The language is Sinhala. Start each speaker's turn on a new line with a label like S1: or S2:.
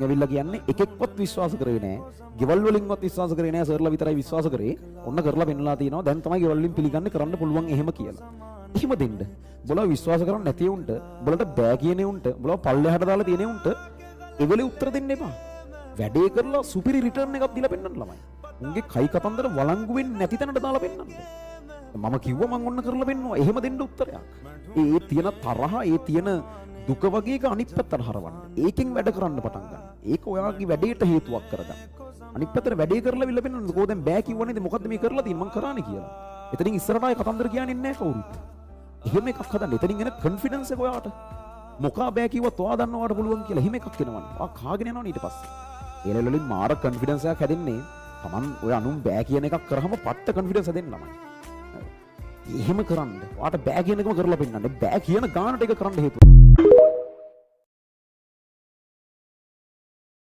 S1: ඇවිල්ලා කියන්නේ එකෙක්වත් විශ්වාස කරේ නැහැ. ගෙවල් වලින්වත් විශ්වාස කරේ නැහැ. සර්ලා විතරයි විශ්වාස කරේ. ඔන්න කරලා පෙන්නලා තිනවා. දැන් තමයි ගෙවල් වලින් පිළිගන්නේ කරන්න පුළුවන් එහෙම කියලා. එහෙම දෙන්න. උඹලා විශ්වාස කරන්නේ නැති උන්ට, උඹලට බෑ කියන උන්ට, උඹලා පල්ලෙහාට දාලා තියෙන උන්ට ඒවලේ උත්තර දෙන්න එපා. වැඩේ කරලා සුපිරි රිටර්න් එකක් දීලා පෙන්නන්න ළමයි. උන්ගේ කයි කතන්දර වළංගු වෙන්නේ නැති තැනට දාලා පෙන්නන්න. මම කිව්වා මං ඔන්න කරලා පෙන්නවා. එහෙම දෙන්න උත්තරයක්. ඒ තියෙන තරහ, ඒ තියෙන දුක වගේ එක අනිත් පැත්තට හරවන්න. ඒකෙන් වැඩ කරන්න පටන් ගන්න. ඒක ඔයාගේ වැඩේට හේතුවක් කරගන්න. අනිත් පැත්තට වැඩේ කරලා විල පෙන්නන්න. කොහොමද දැන් බෑ කිව්වනේ මොකද්ද මේ කරලා තියෙන්නේ මං කරානේ කියලා. එතනින් ඉස්සරහට ආයේ කතන්දර කියන්නේ නැහැ කවුරුත්. එහෙම එකක් හදන්න. එතනින් එන කොන්ෆිඩන්ස් එක ඔයාට. මොකා බෑ කිව්වත් ඔයා දන්නවාට පුළුවන් කියලා. එහෙම එකක් එනවනේ. ඔයා කාගෙන යනවනේ ඊට පස්සේ. ඒ ලෙවල් වලින් මාර කොන්ෆිඩන්ස් එකක් හැදෙන්නේ. Taman ඔය අනුන් බෑ කියන එකක් කරාම පට්ට කොන්ෆිඩන්ස් හැදෙන්න ළමයි. එහෙම කරන්න. ඔයාට බෑ කියන එකම කරලා පෙන්නන්න. බෑ කියන ගානට ඒක කරන්න හේතුව.